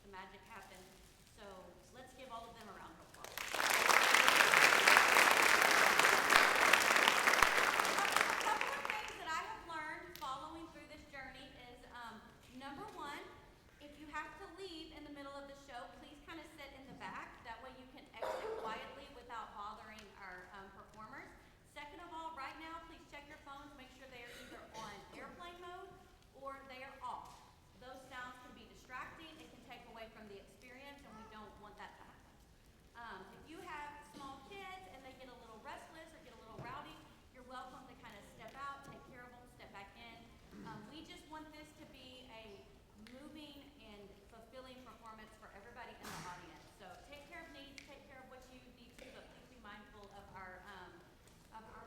the magic happen. So let's give all of them a round of applause. A couple of things that I have learned following through this journey is, number one, if you have to leave in the middle of the show, please kind of sit in the back. That way you can exit quietly without bothering our performers. Second of all, right now, please check your phones. Make sure they are either on airplane mode or they are off. Those sounds can be distracting. It can take away from the experience, and we don't want that to happen. If you have small kids and they get a little restless or get a little rowdy, you're welcome to kind of step out, take care of them, step back in. We just want this to be a moving and fulfilling performance for everybody in the audience. So take care of needs, take care of what you need to, but please be mindful of our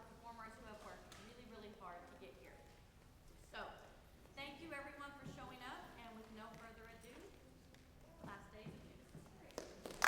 performers who have worked really, really hard to get here. So thank you everyone for showing up, and with no further ado, last days of Judas Iscariot.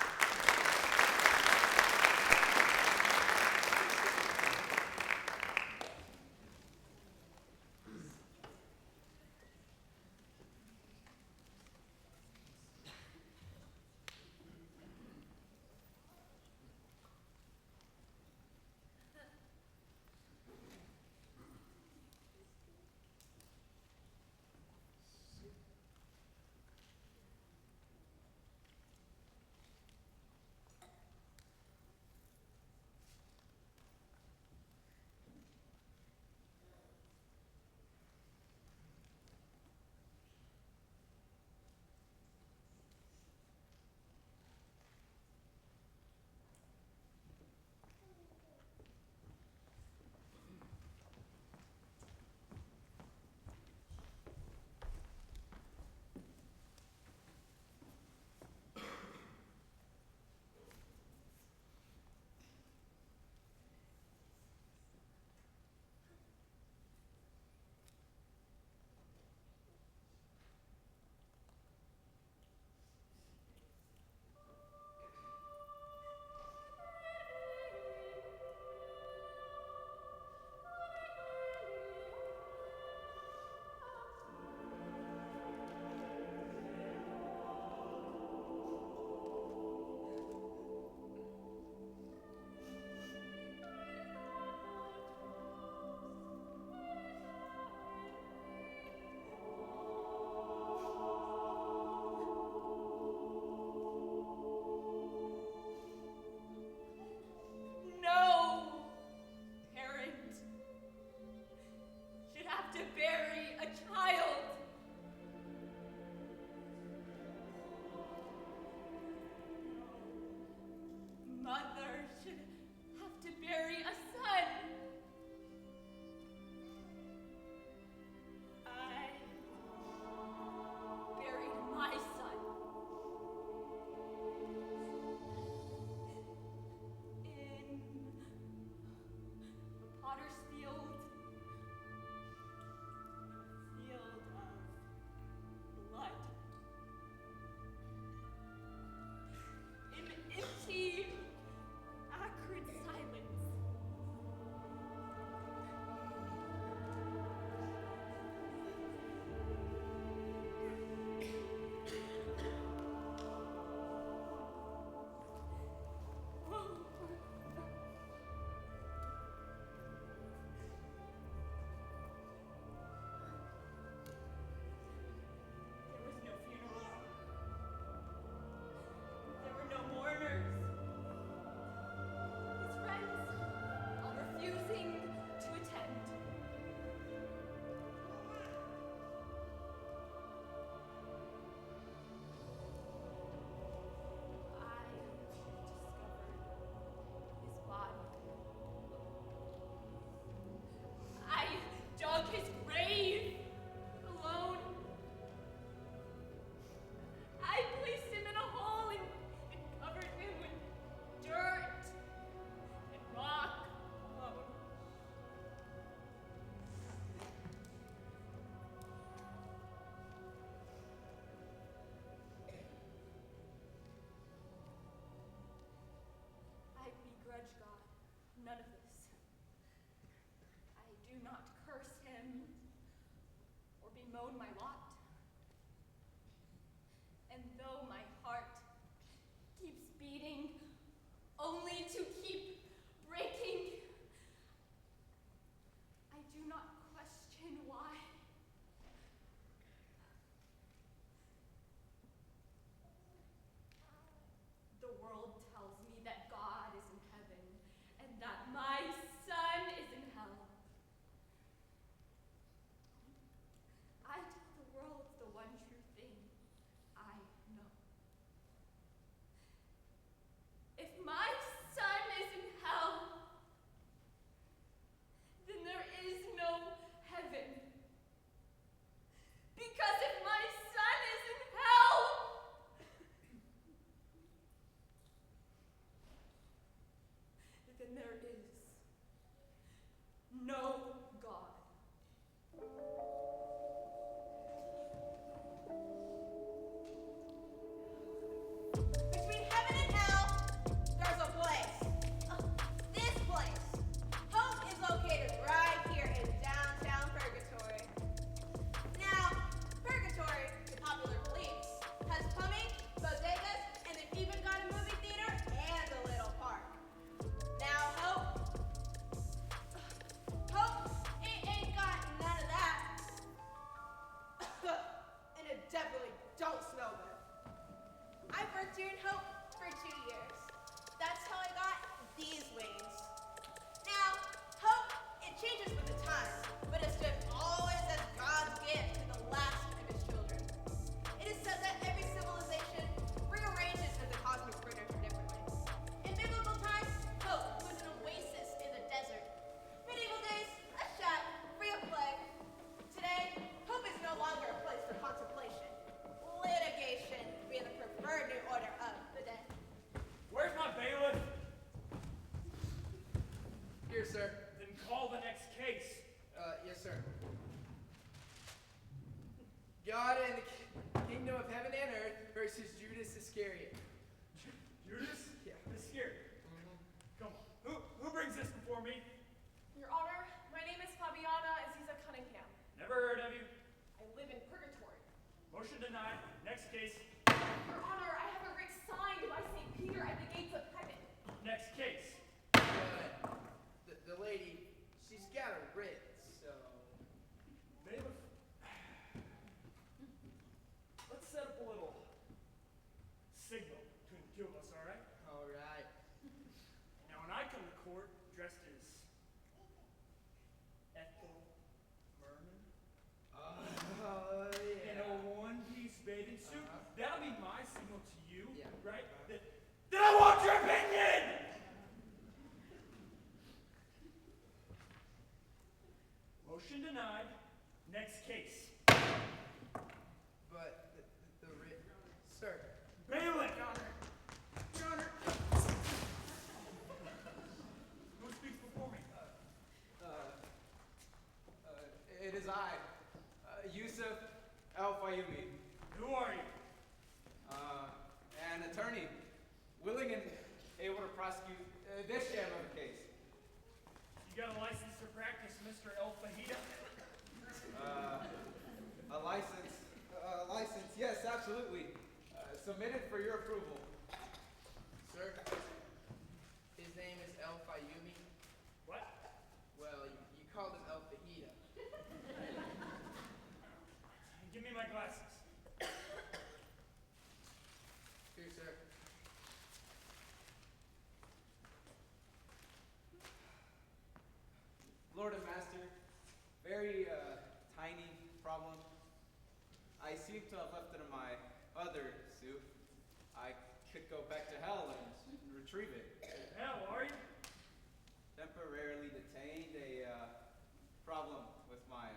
No parent should have to bury a child. No mother should have to bury a son. I buried my son in the potter's field of blood. In empty, acrid silence. There was no funeral. There were no mourners. His friends all refusing to attend. I discovered his body. I dug his grave alone. I placed him in a hole and covered him with dirt and rock. I begrudge God none of this. I do not curse him or bemoan my lot. And though my Motion denied. Next case. Your Honor, I have a writ signed by St. Peter at the gates of heaven. Next case. The lady, she's got a writ, so... Bailiff. Let's set up a little signal between the two of us, all right? All right. Now, when I come to court dressed as Ethel Merman in a one-piece bathing suit, that'll be my signal to you, Yeah. right? That I want your opinion! Motion denied. Next case. But the writ... Sir. Bailiff! Your Honor. Who speaks before me? It is I, Yusuf Al-Fayoumi, Who are you? an attorney, willing and able to prosecute this sham of a case. You got a license to practice, Mr. El Fajita? A license, yes, absolutely. Submitted for your approval. Sir, his name is El Fayoumi. What? Well, you called him El Fajita. Give me my glasses. Here, sir. Lord and Master, very tiny problem. I seem to have left it in my other suit. I could go back to hell and retrieve it. Hell, are you? Temporarily detained, a problem with my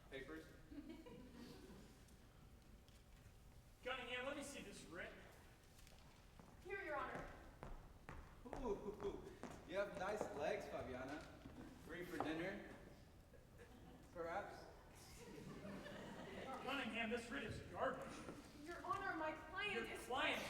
papers. Cunningham, let me see this writ. Here, Your Honor. Ooh, you have nice legs, Fabiana. Free for dinner? Perhaps? Cunningham, this writ is garbage. Your Honor, my client Your is... client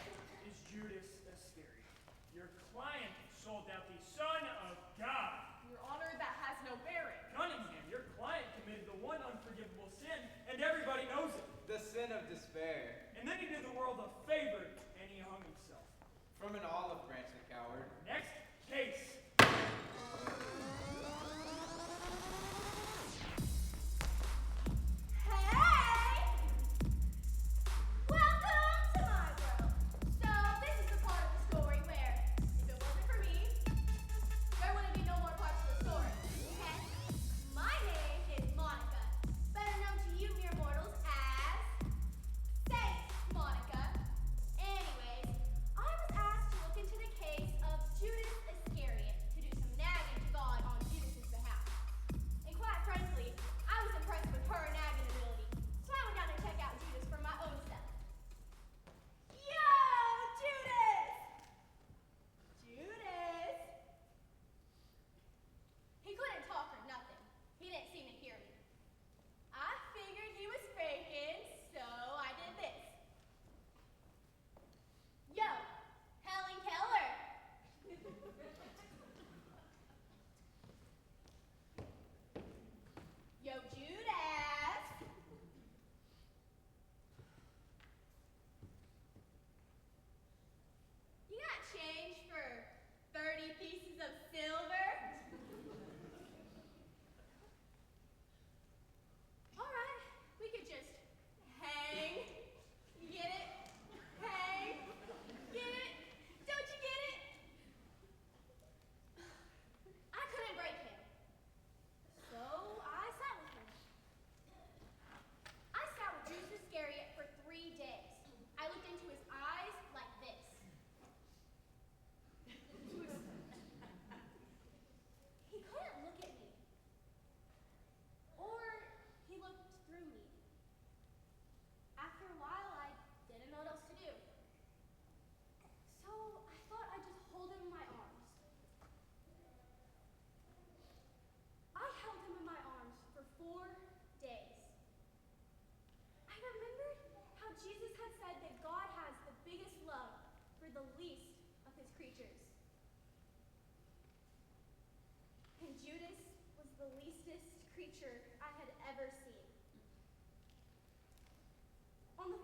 is Judas Iscariot. Your client sold out the Son of God. Your Honor, that has no bearing. Cunningham, your client committed the one unforgivable sin, and everybody knows it. The sin of despair. And then he did the world a favor, and he hung himself. From an olive branch, the coward. Next case. Hey! Welcome to my world. So this is the part of the story where, if it wasn't for me, there wouldn't be no more parts of the story. Okay? My name is Monica, better known to you mere mortals as Saint Monica. Anyways, I was asked to look into the case of Judas Iscariot to do some nagging to God on Judas's behalf. And quite frankly, I was impressed with her nagging ability, so I went down to check out Judas for my own self. Yo, Judas! Judas! He couldn't talk or nothing. He didn't seem to hear me. I figured he was faking, so I did this. Yo, Helen Keller! Yo, Judas! You got change for 30 pieces of silver? Alright, we could just hang. You get it? Hang. Get it? Don't you get it? I couldn't break him. So I sat with him. I sat with Judas Iscariot for 3 days. I looked into his eyes like this. He couldn't look at me. Or he looked through me. After a while, I didn't know what else to do. So I thought I'd just hold him in my arms. I held him in my arms for 4 days. I remembered how Jesus had said that God has the biggest love for the least of his creatures. And Judas was the leastest creature I had ever seen. On the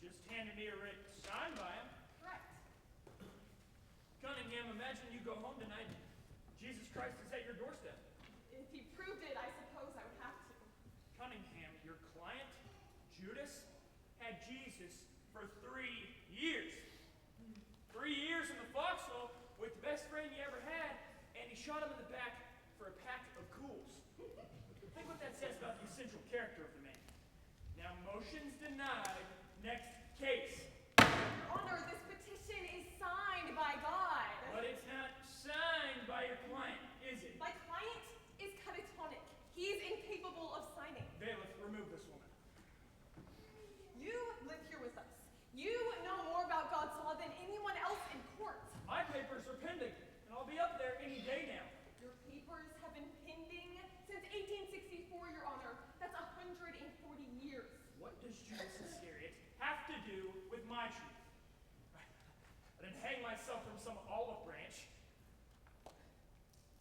just handed me a writ signed by him. Correct. Cunningham, imagine you go home tonight and Jesus Christ is at your doorstep. If he proved it, I suppose I would have to. Cunningham, your client, Judas, had Jesus for 3 years. 3 years in the foxhole with the best friend you ever had, and he shot him in the back for a pack of cools. Think what that says about the essential character of the man. Now, motion's denied. Next case. Your Honor, this petition is signed by God. But it's not signed by your client, is it? My client is catatonic. He is incapable of signing. Bailiff, remove this woman. You live here with us. You know more about God's law than anyone else in court. My papers are pending, and I'll be up there any day now. Your papers have been pending since 1864, Your Honor. That's 140 years. What does Judas Iscariot have to do with my truth? I didn't hang myself from some olive branch.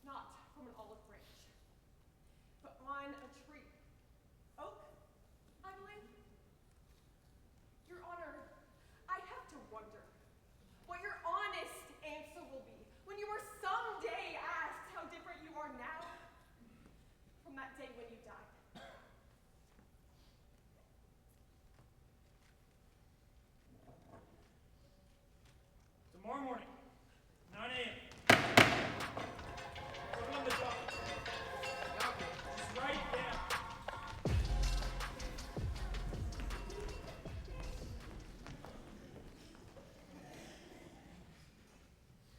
Not from an olive branch, but on a tree. Oak, I believe. Your Honor, I have to wonder what your honest answer will be when you are someday asked how different you are now from that day when you died. Tomorrow morning, 9 a.m. Put on the clock. Just write it down.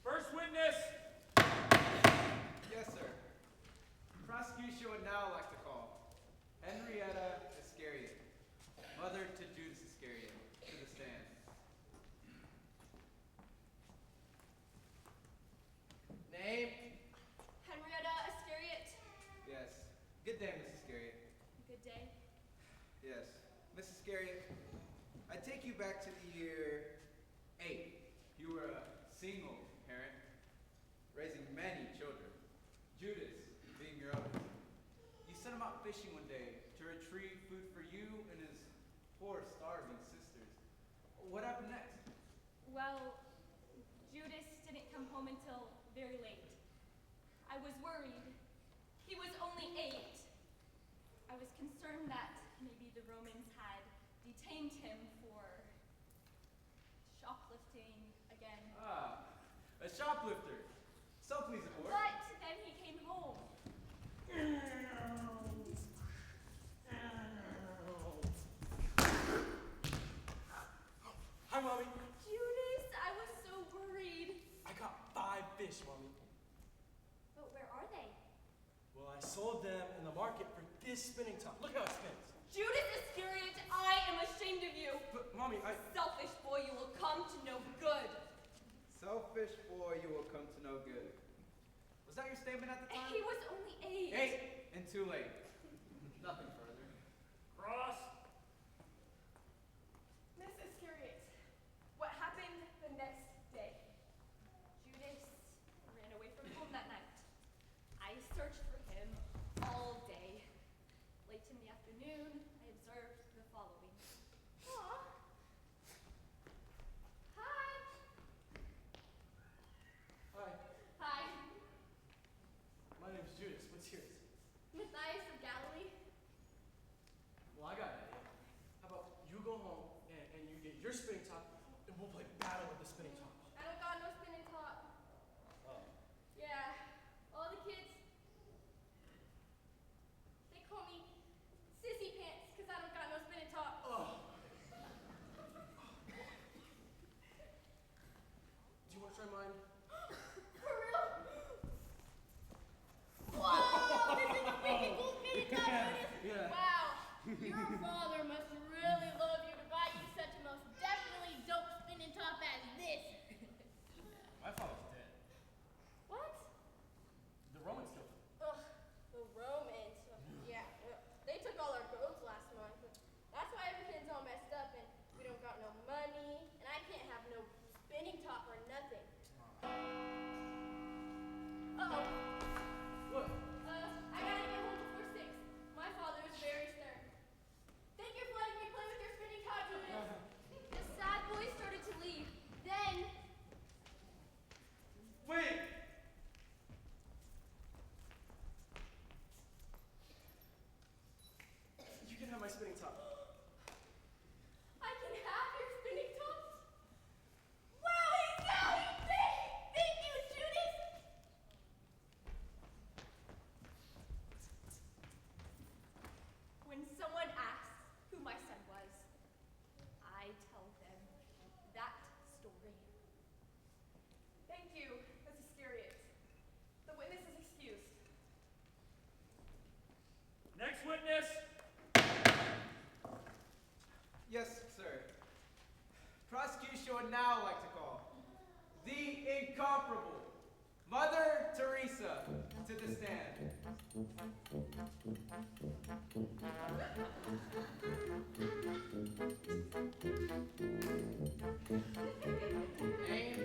First witness. Yes, sir. Prosecution would now like to call Henrietta Iscariot, mother to Judas Iscariot, to the stand. Name? Henrietta Iscariot. Yes. Good day, Mrs. Iscariot. Good day. Yes. Mrs. Iscariot, I take you back to the year 8. You were a single parent, raising many children. Judas being your oldest. You sent him out fishing one day to retrieve food for you and his poor starving sisters. What happened next? Well, Judas didn't come home until very late. I was worried. He was only 8. I was concerned that maybe the Romans had detained him for shoplifting again. Ah, a shoplifter. So please aboard. But then he came home. Hi, Mommy. Judas, I was so worried. I got 5 fish, Mommy. But where are they? Well, I sold them in the market for this spinning top. Look how it spins. Judas Iscariot, I am ashamed of you. But, Mommy, Selfish boy, you will come to no good. Selfish boy, you will come to no good. Was that your statement at the time? He was only 8. 8 and too late. Nothing further. Cross. Miss Iscariot, what happened the next day? Judas ran away from home that night. I searched for him all day. Late in the afternoon, I observed the following. Aw. Hi. Hi, Hi. my name's Judas. What's yours? Matthias of Galilee. Well, I got an idea. How about you go home and you get your spinning top, and we'll play battle with the spinning top. I don't got no spinning top. Oh. Yeah, all the kids, they call me Sissy Pants because I don't got no spinning top. Oh. Do you want to try mine? For real? Whoa, this is a freaking cool spinning top, Judas. Yeah. Wow, your father must really love you to buy you such a most definitely dope spinning top as this. My father's dead. What? The Romans killed him. Ugh, the Romans. Yeah, they took all our goats last month. That's why everything's all messed up and we don't got no money and I can't have no spinning top or nothing. Uh-oh. What? I gotta get home before 6. My father is very stern. Thank you for letting me play with your spinning top, Judas. Next witness. Yes, sir. Prosecution would now like to call the incomparable Mother Teresa to the stand. Name?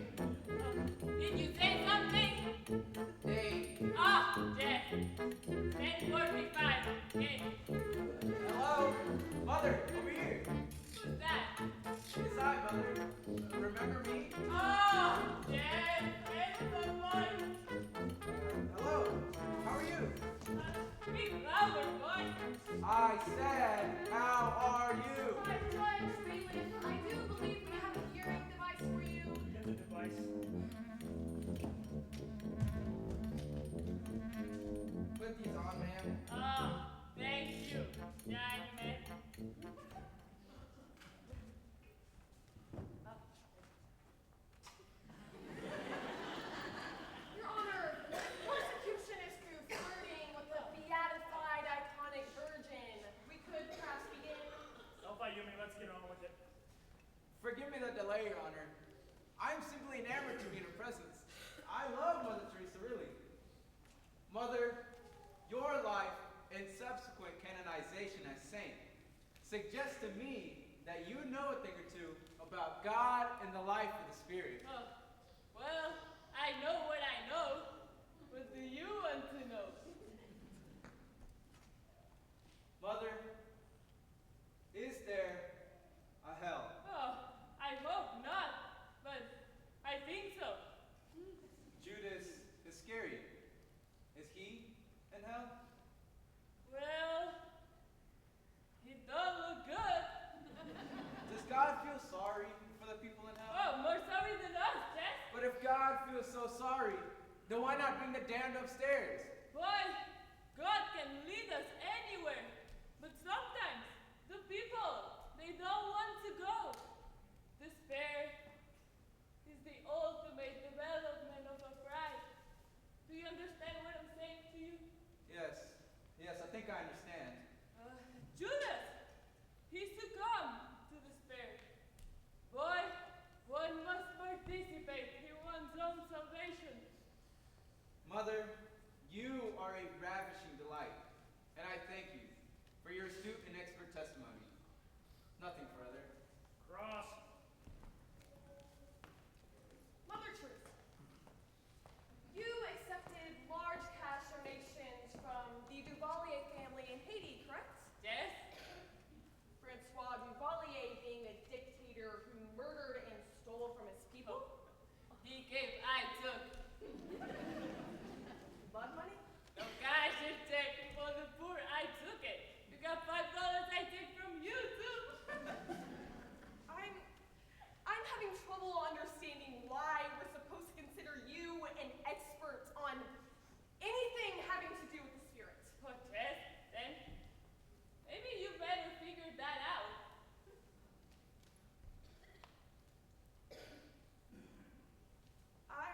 Did you say something? Name? Ah, yes. 10:45. Yes. Hello? Mother, over here. Who's that? It's I, Mother. Remember me? Oh, yes. It's the boy. Hello. How are you? Big louder, boy. I said, how are you? I'm fine, Freeland. I do believe we have a hearing device for you. Get the device. Put these on, ma'am. Oh, thank you, young man. Your Honor, persecution is through flirting with the beatified iconic virgin. We could perhaps begin. Alpha Yumi, let's get on with it. Forgive me the delay, Your Honor. I'm simply enamored to be in her presence. I love Mother Teresa, really. Mother, your life and subsequent canonization as saint suggests to me that you know a thing or two about God and the life of the Spirit. Oh, well, I know what I know. What do you want to know? Mother, is there a hell? Oh, I hope not, but I think so. Judas Iscariot, is he in hell? Well, he don't look good. Does God feel sorry for the people in hell? Oh, more sorry than us, Jess. But if God feels so sorry, then why not bring the damned upstairs? Boy, God can lead us anywhere. But sometimes the people, they don't want to go. Despair is the ultimate development of a pride. Do you understand what I'm saying to you? Yes, I think I understand. Judas, he succumbed to despair. Boy, one must participate in one's own salvation. Mother, you are a ravishing delight, and I thank you for your astute and expert testimony. Nothing further. Cross. Mother Teresa, you accepted large cash donations from the Duvalier family in Haiti, correct? Yes? Francois Duvalier being a dictator who murdered and stole from his people. He gave, I took. Blood money? No cash is taken for the poor, I took it. You got $5, I take from you too. I'm having trouble understanding why we're supposed to consider you an expert on anything having to do with the spirit. But yes, then maybe you better figure that out. I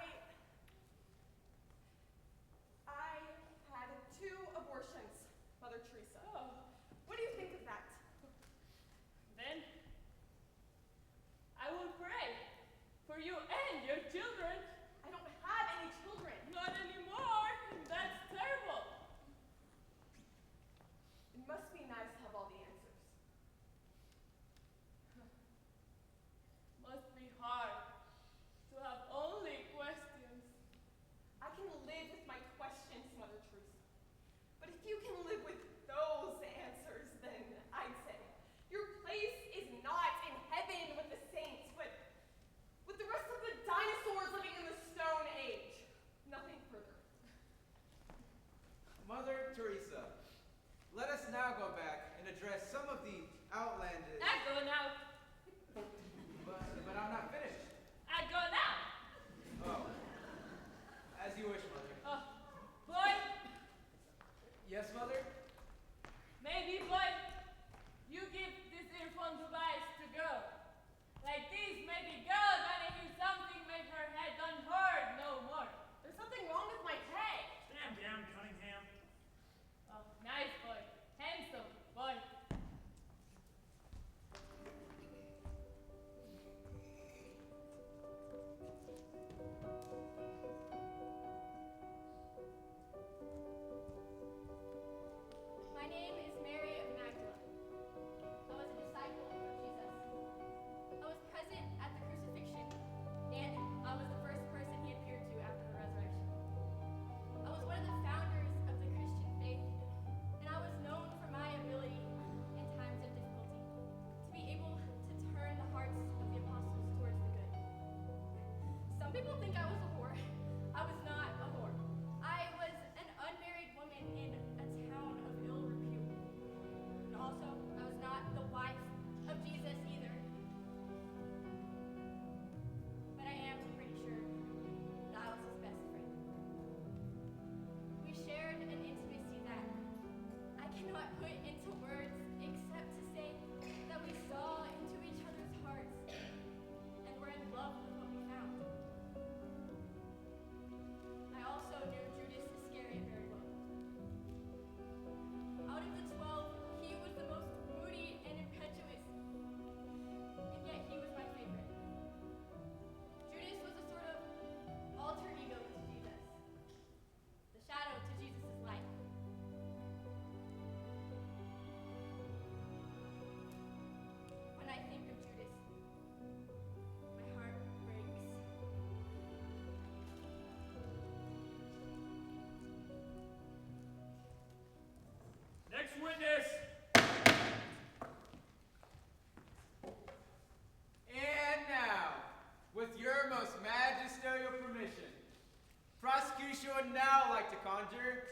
would now like to conjure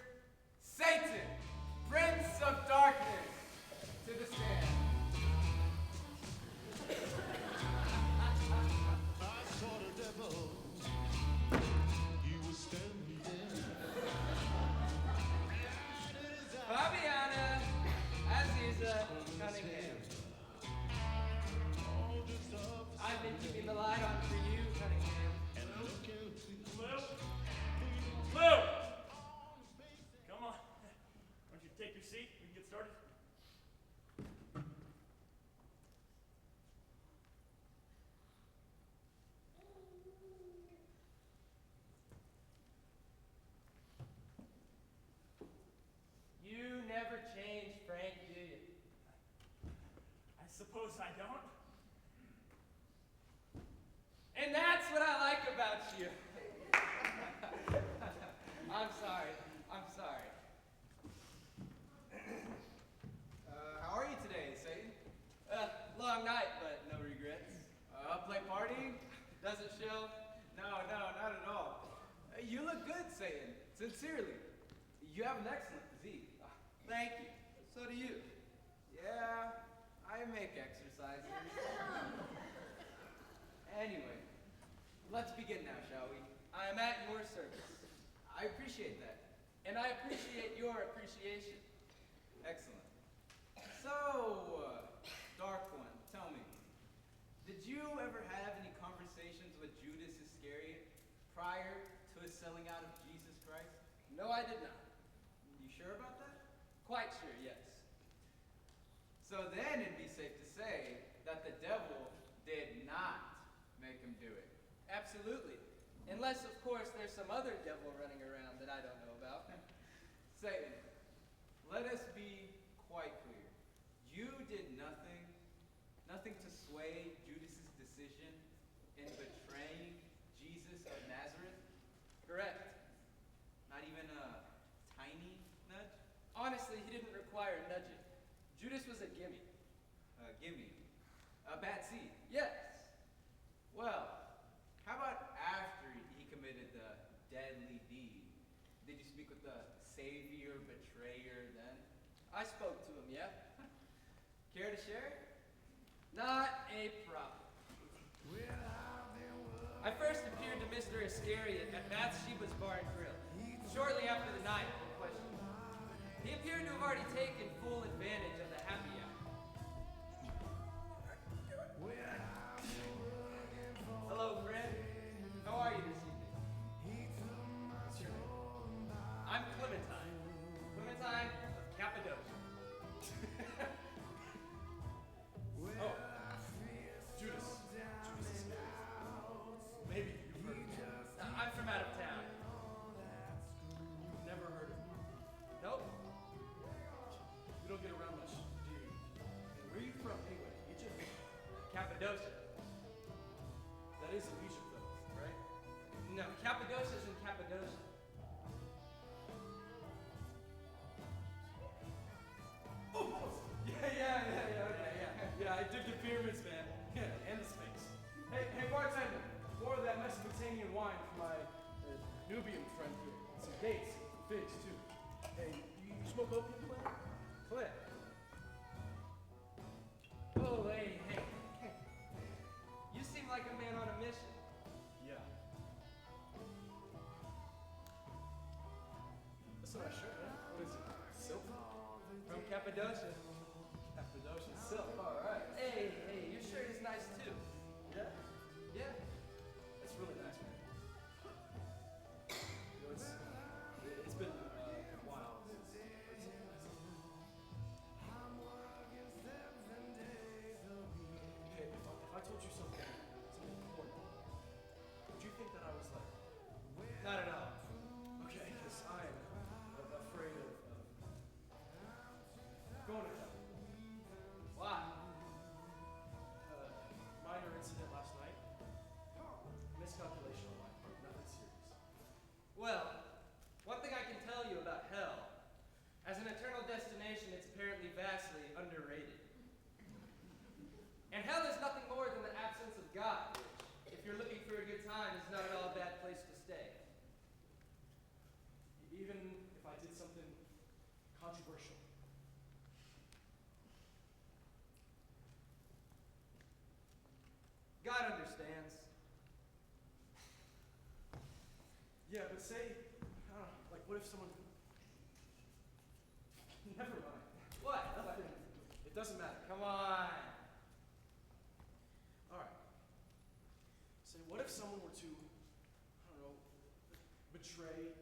Satan, Prince of Darkness, to the stand. I saw the devil. He was standing there. Fabiana, Aziza, Cunningham. I've been keeping the light on for you, Cunningham. Lou! Come on. Why don't you take your seat? We can get started. You never change, Frank, do you? I suppose I don't. And that's what I like about you. I'm sorry. How are you today, Satan? Long night, but no regrets. Play partying? Doesn't show. No, not at all. You look good, Satan. Sincerely. You have an excellent physique. Thank you. So do you. Yeah, I make exercises. Anyway, let's begin now, shall we? I am at your service. I appreciate that. And I appreciate your appreciation. Excellent. So, Dark One, tell me, did you ever have any conversations with Judas Iscariot prior to his selling out of Jesus Christ? No, I did not. You sure about that? Quite sure, yes. So then it'd be safe to say that the devil did not make him do it. Absolutely. Unless, of course, there's some other devil running around that I don't know about. Satan, let us be quite clear. You did nothing to sway Judas's decision in betraying Jesus of Nazareth? Correct. Not even a tiny nudge? Honestly, he didn't require nudging. Judas was a gimme. Gimme. A bad seed. Yes. Well, how about after he committed the deadly deed? Did you speak with the savior, betrayer then? I spoke to him, yeah? Care to share? Not a problem. I first appeared to Mr. Iscariot at Bathsheba's Bar and Grill, shortly after the night in question. He appeared to have already taken full advantage of the happy hour. Hello, friend. How are you this evening? What's your name? I'm Clementine. Clementine of Cappadocia. Oh. Judas. Judas Iscariot. Maybe you've heard of him. I'm from out of town. You've never heard of him. Nope. You don't get around much, do you? And where are you from anyway? Egypt? Cappadocia. That is in Egypt though, right? No, Cappadocia's in Cappadocia. Yeah, I dig the pyramids, man. Yeah, and the Sphinx. Hey, bartender, more of that Mesopotamian wine for my Nubian friend here. Some dates, figs too. Hey, you smoke opium, Clint? Clint. Oh, hey. You seem like a man on a mission. Yeah. That's a nice shirt, man. What is it? Silk? From Cappadocia. Cappadocia silk. All right. Hey, your shirt is nice too. Yeah. Yeah. That's really nice, man. You know, it's been a while since I heard something like that. Hey, if I told you something important, would you think that I was like, Not at all. okay, because I'm afraid of going to hell. God understands. Yeah, but say, I don't know, like what if someone... Never mind. What? Nothing. It doesn't matter. Come on. All right. Say, what if someone were to, I don't know, betray,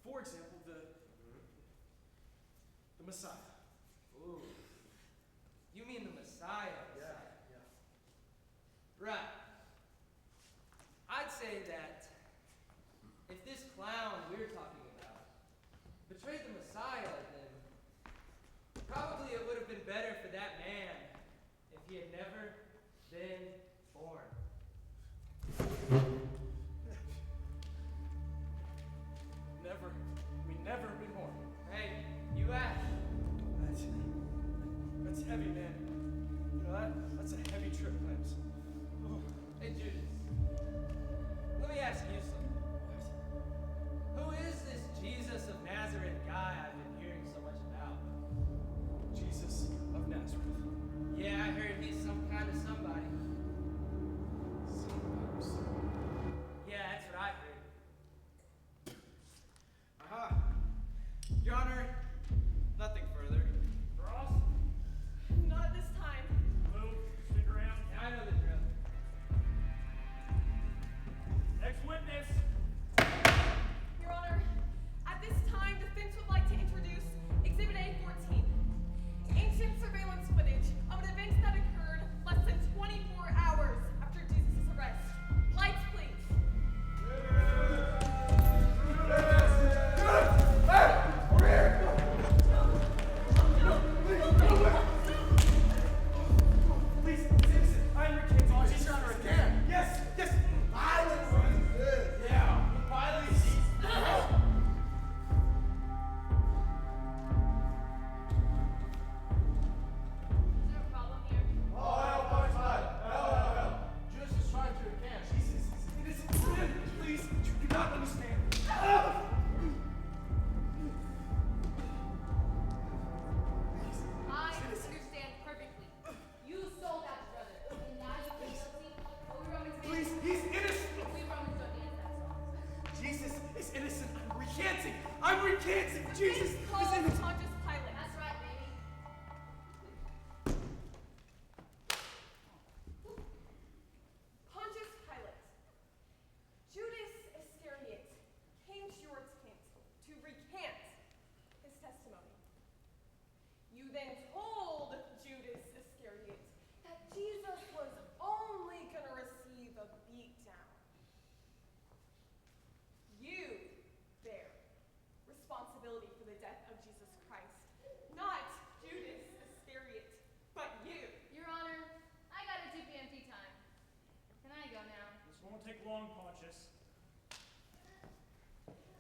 for example, the Messiah? Ooh. You mean the Messiah? Yeah. Right. I'd say that if this clown we're talking about betrayed the Messiah, then probably it would have been better for that man if he had never been born. Never been born. Hey, you asked. That's heavy, man. You know, that's a heavy trip, Clemens. Oh. Hey, Judas. Let me ask you something. Who is this Jesus of Nazareth guy I've been hearing so much about? Jesus of Nazareth. Yeah, I heard he's some kind of somebody. Yeah, that's what I heard. Aha. Your Honor, nothing further. Ross, Not this time. Lou, stick around. Yeah, I know the drill. Next witness. Your Honor, at this time, defense would like to introduce Exhibit A14, ancient surveillance footage of an event that occurred less than 24 hours after Jesus' arrest. Lights, please. Please, citizen, I'm your king. Oh, she's your honor again. Yes. Yeah, violence. Is there a problem here? Judas is trying to recant. Jesus, it isn't him. Please, you do not understand. I understand perfectly. You sold that brother, and now you feel guilty. But we Romans Please, he's innocent. We Romans don't dance that song. Jesus is innocent. I'm recanting. Jesus Defense is calls innocent. Pontius Pilate. That's right, baby. Pontius Pilate, Judas Iscariot came to your tent to recant his testimony. You then told Judas Iscariot that Jesus was only going to receive a beatdown. You bear responsibility for the death of Jesus Christ, not Judas Iscariot, but you. Your Honor, I got a 2 p.m. tea time. Can I go now? This won't take long, Pontius.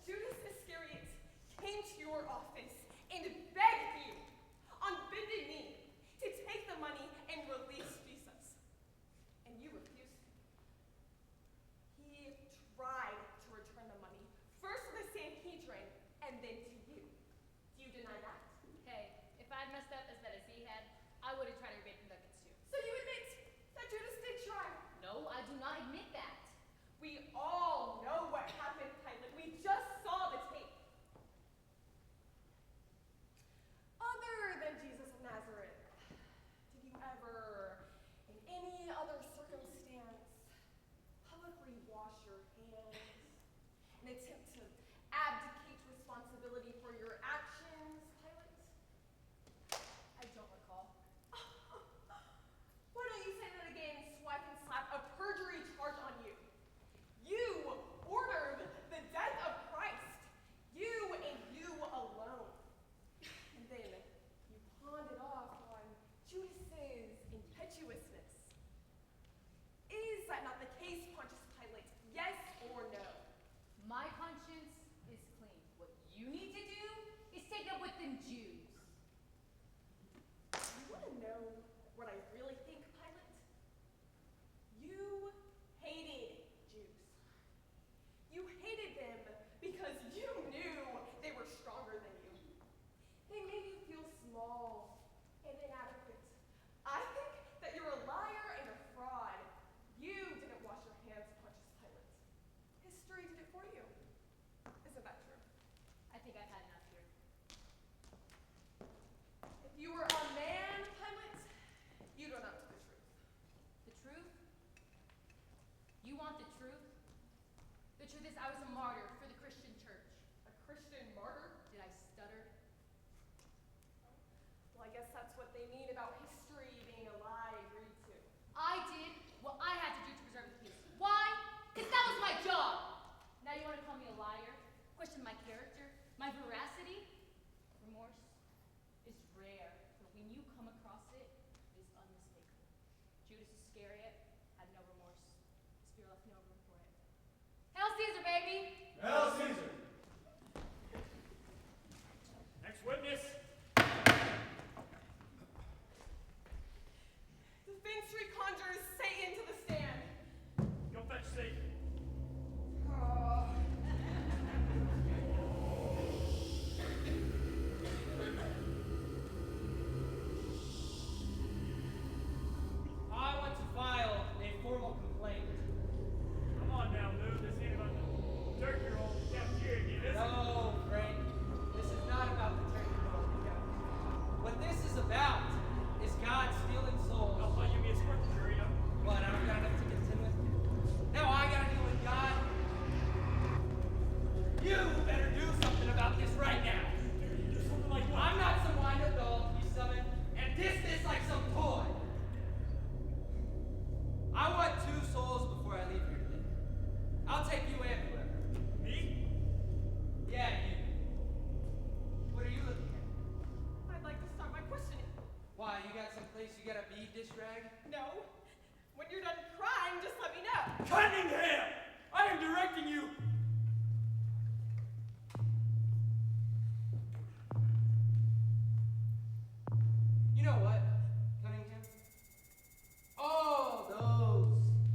Judas Iscariot came to your office and begged you, on bended knee, to take the money and release Jesus. And you refused. He tried to return the money, first to the Sanhedrin and then to you. Do you deny that? Hey, if I'd messed up as bad as he had, I would have tried to rebate the nuggets too. So you admit that Judas did try. No, I do not admit that. We all know what happened, Pilate. We just saw the tape. Other than Jesus of Nazareth, did you ever, in any other circumstance, publicly wash your hands in an attempt to abdicate responsibility for your actions, Pilate? I don't recall. Why don't you say that again so I can slap a perjury charge on you? You ordered the death of Christ. You and you alone. And then you pawned it off on Judas's impetuousness. Is that not the case, Pontius Pilate? Yes or no? My conscience is clean. What you need to do is take up with them Jews. You want to know what I really think, Pilate? You hated Jews. You hated them because you knew they were stronger than you. They made you feel small and inadequate. I think that you're a liar and a fraud. Judas, I was a martyr for the Christian church. A Christian martyr? Did I stutter? Well, I guess that's what they mean about history being a lie agreed to. I did what I had to do to preserve the peace. Why? Because that was my job. Now you want to call me a liar? Question my character? My veracity? Remorse is rare, but when you come across it, it's unmistakable. Judas Iscariot had no remorse. His fear left no room for it. Hail Caesar, baby! Hail Caesar! Next witness. The Fin Street conjures Satan to the stand. Go fetch Satan. I want to file a formal complaint. Come on now, Lou. This ain't about the turkey-roll cafeteria again, is it? No, Frank. This is not about the turkey roll. What this is about is God stealing souls. I'll find you me a squirt the jury up. What, I don't got enough to contend with? Now I gotta deal with God. You better do something about this right now. You do something like what? I'm not some wind-up doll you summon and diss this like some toy. I want 2 souls before I leave here today. I'll take you and whoever. Me? Yeah, you. What are you looking at? I'd like to start my questioning. Why, you got some place you gotta be, dish rag? No. When you're done crying, just let me know. Cunningham! I am directing you. You know what, Cunningham? All those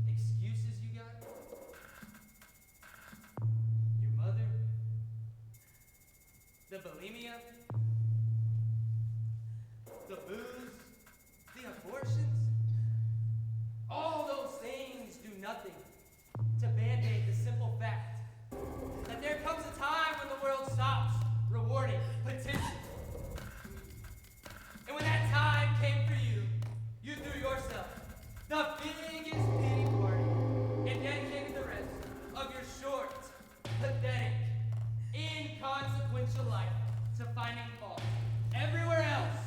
excuses you got, your mother, the bulimia, the booze, the abortions, all those things do nothing to band-aid the simple fact that there comes a time when the world stops rewarding potential. And when that time came for you, you threw yourself the biggest pity party and dedicated the rest of your short, pathetic, inconsequential life to finding fault everywhere else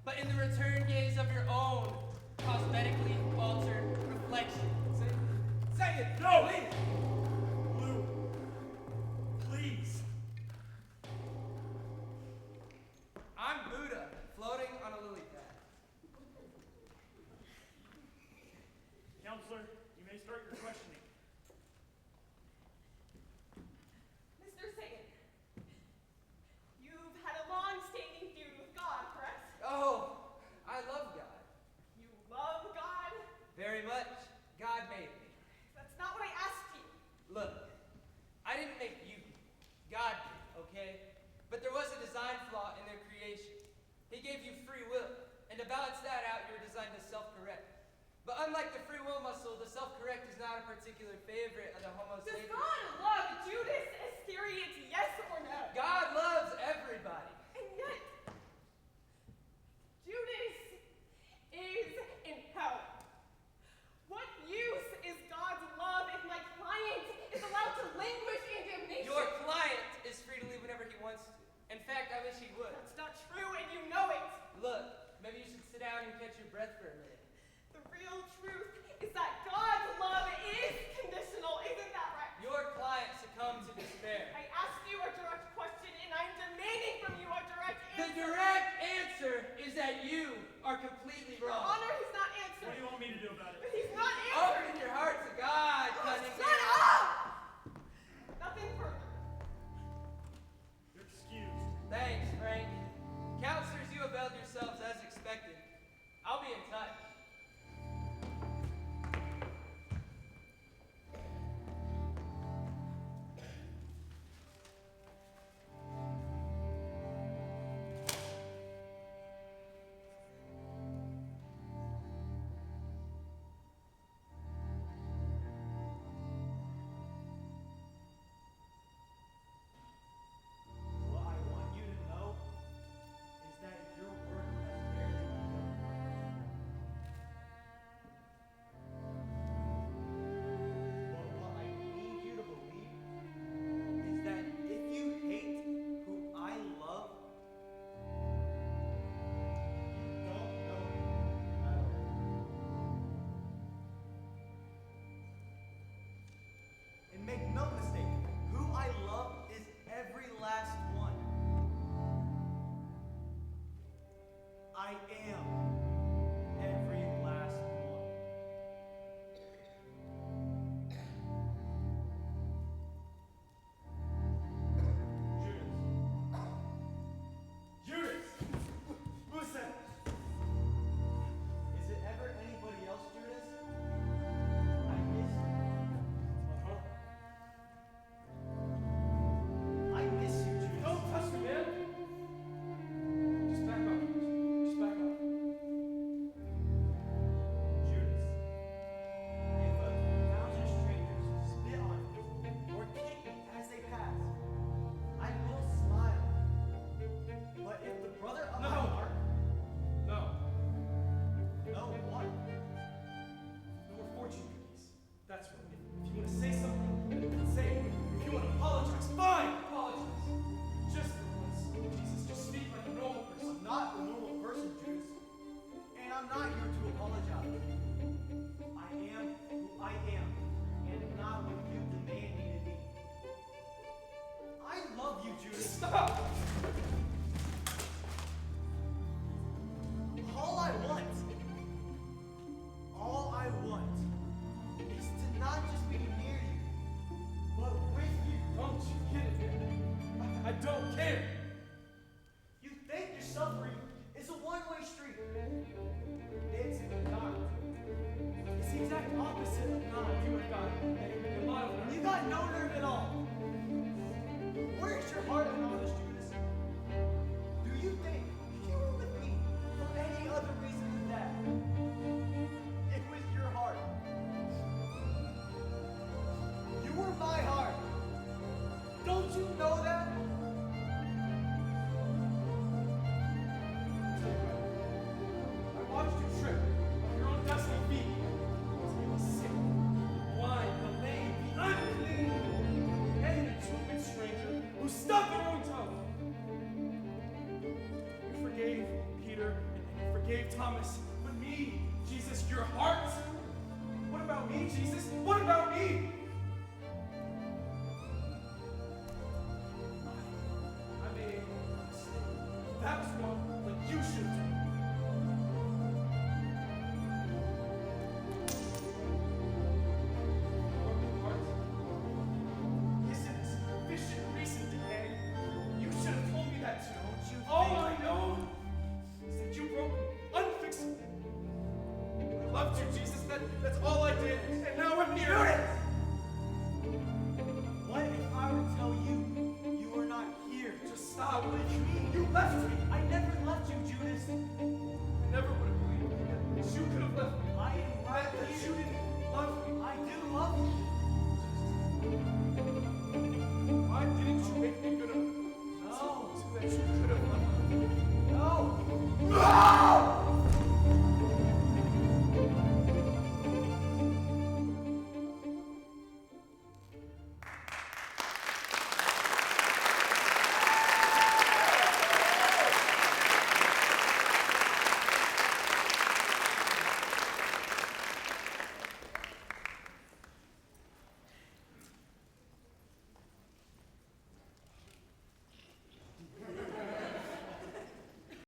but in the return gaze of your own cosmetically altered reflection. Say it! No! Please. Lou, please. I'm Buddha, floating on a lily pad. Counselor, you may start your questioning. Mr. Satan, you've had a long-standing feud with God, correct? Oh, I love God. You love God? Very much. God made me. That's not what I asked you. Look, I didn't make you. God did, okay? But there was a design flaw in their creation. He gave you free will, and to balance that out, you were designed to self-correct. But unlike the free will muscle, the self-correct is not a particular favorite of the Homo Does sapiens. God love Judas Iscariot, yes or no? God loves everybody. And yet, Judas is in hell. What use is God's love if my client is allowed to languish in damnation? Your client is free to leave whenever he wants to. In fact, I wish he would. That's not true, and you know it. Look, maybe you should sit down and catch your breath for a minute. The real truth is that God's love is conditional, isn't that right? Your client succumbed to despair. I asked you a direct question, and I'm demanding from you a direct The answer. direct answer is that you are completely Your wrong. Honor, he's not What do answering. you want me to do about But it? he's not Open answering. your heart to God, Cunningham. Shut up! Nothing further. You're excused. Thanks, Frank. Counselors, you availed yourselves as expected. I'll be in touch. apologize. I am who I am, and not what you demand me to be. I love you, Judas. Stop! All I want is to not just be near you, but with you. Don't you get it, man? I don't care. You think your suffering is a one-way street. It's not. It's the exact opposite of God. You have got a lot of nerve. You got no nerve at all. Where's your heart in all this, Judas? Do you think you were with me for any other reason than that? It was your heart. You were my heart. Don't you know that? I watched you trip on your own dusty feet. You were sick, blind, the lame, the unclean, and a stupid stranger who stubbed their own toe. You forgave Peter and you forgave Thomas, but me, Jesus, your heart. What about me, Jesus? What about me? I made a mistake. That was wrong, like you should do. Broken heart. Isn't sufficient reason to hang? You should have told me that too. Don't you All think- I know is that you broke me, unfixable. I loved you, Jesus. That's all I did, and now I'm here. What if I were to tell you you are not here? Just stop. What do you mean? You left me. I never left you, Judas. I never would have